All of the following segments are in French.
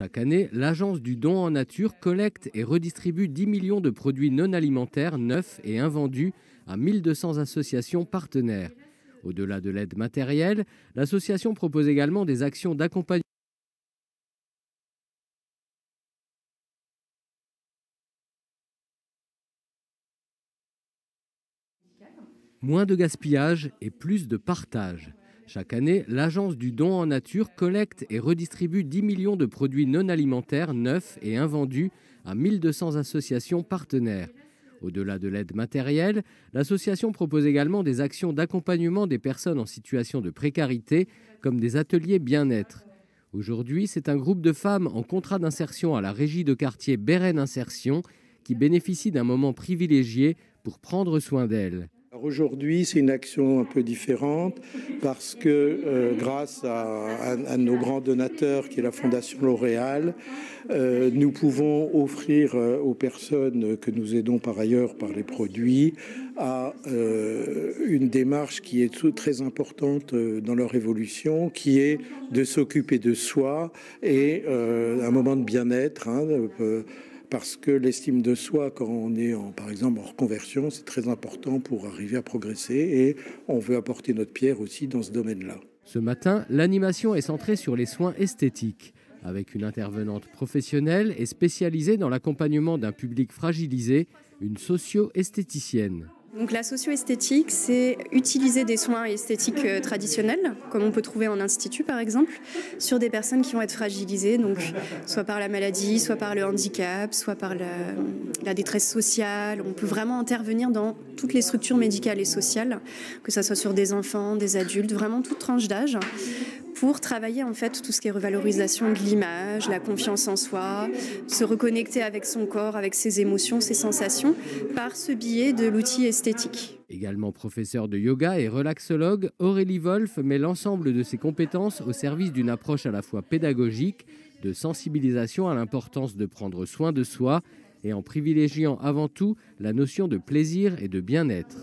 Chaque année, l'Agence du don en nature collecte et redistribue 10 millions de produits non alimentaires neufs et invendus à 1200 associations partenaires. Au-delà de l'aide matérielle, l'association propose également des actions d'accompagnement. Moins de gaspillage et plus de partage. Chaque année, l'Agence du don en nature collecte et redistribue 10 millions de produits non alimentaires neufs et invendus à 1200 associations partenaires. Au-delà de l'aide matérielle, l'association propose également des actions d'accompagnement des personnes en situation de précarité, comme des ateliers bien-être. Aujourd'hui, c'est un groupe de femmes en contrat d'insertion à la régie de quartier Bérène Insertion qui bénéficie d'un moment privilégié pour prendre soin d'elles. Aujourd'hui, c'est une action un peu différente parce que grâce à nos grands donateurs qui est la Fondation L'Oréal, nous pouvons offrir aux personnes que nous aidons par ailleurs par les produits à une démarche qui est très importante dans leur évolution, qui est de s'occuper de soi et un moment de bien-être. Parce que l'estime de soi, quand on est par exemple en reconversion, c'est très important pour arriver à progresser et on veut apporter notre pierre aussi dans ce domaine-là. Ce matin, l'animation est centrée sur les soins esthétiques, avec une intervenante professionnelle et spécialisée dans l'accompagnement d'un public fragilisé, une socio-esthéticienne. Donc la socio-esthétique, c'est utiliser des soins esthétiques traditionnels, comme on peut trouver en institut par exemple, sur des personnes qui vont être fragilisées, donc soit par la maladie, soit par le handicap, soit par la détresse sociale. On peut vraiment intervenir dans toutes les structures médicales et sociales, que ce soit sur des enfants, des adultes, vraiment toute tranche d'âge, pour travailler en fait tout ce qui est revalorisation de l'image, la confiance en soi, se reconnecter avec son corps, avec ses émotions, ses sensations, par ce biais de l'outil esthétique. Également professeure de yoga et relaxologue, Aurélie Wolf met l'ensemble de ses compétences au service d'une approche à la fois pédagogique, de sensibilisation à l'importance de prendre soin de soi et en privilégiant avant tout la notion de plaisir et de bien-être.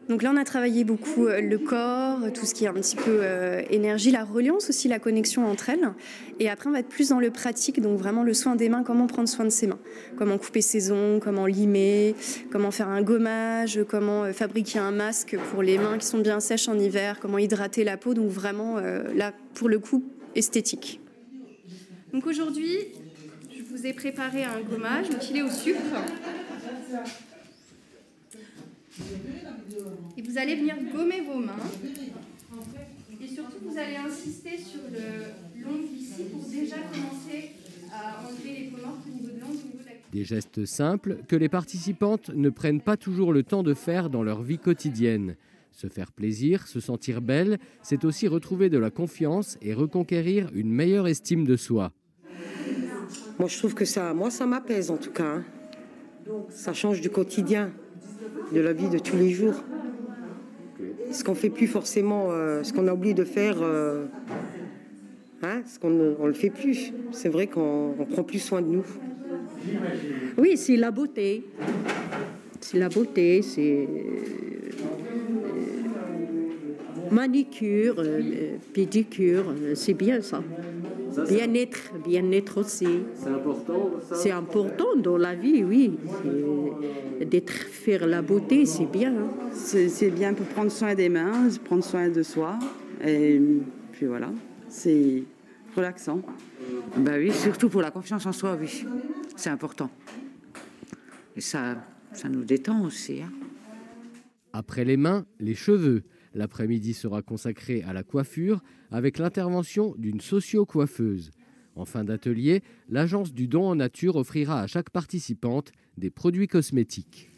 Donc là, on a travaillé beaucoup le corps, tout ce qui est un petit peu énergie, la reliance aussi, la connexion entre elles. Et après, on va être plus dans le pratique, donc vraiment le soin des mains, comment prendre soin de ses mains. Comment couper ses ongles, comment limer, comment faire un gommage, comment fabriquer un masque pour les mains qui sont bien sèches en hiver, comment hydrater la peau. Donc vraiment, là, pour le coup, esthétique. Donc aujourd'hui, je vous ai préparé un gommage, donc il est au sucre. Et vous allez venir gommer vos mains. Et surtout, vous allez insister sur l'ongle ici pour déjà commencer à enlever les peaux mortes au niveau de l'ongle, au niveau de la... Des gestes simples que les participantes ne prennent pas toujours le temps de faire dans leur vie quotidienne. Se faire plaisir, se sentir belle, c'est aussi retrouver de la confiance et reconquérir une meilleure estime de soi. Moi, je trouve que ça m'apaise en tout cas. Ça change du quotidien, de la vie de tous les jours. Ce qu'on ne fait plus forcément, ce qu'on a oublié de faire, on ne le fait plus. C'est vrai qu'on prend plus soin de nous. Oui, c'est la beauté. C'est la beauté, c'est manicure, pédicure, c'est bien ça. Bien-être aussi. C'est important ça ? C'est important dans la vie, oui. Faire la beauté, c'est bien. C'est bien pour prendre soin des mains, prendre soin de soi. Et puis voilà, c'est relaxant. Ben oui, surtout pour la confiance en soi, oui. C'est important. Et ça nous détend aussi. Après les mains, les cheveux. L'après-midi sera consacré à la coiffure avec l'intervention d'une socio-coiffeuse. En fin d'atelier, l'Agence du don en nature offrira à chaque participante des produits cosmétiques.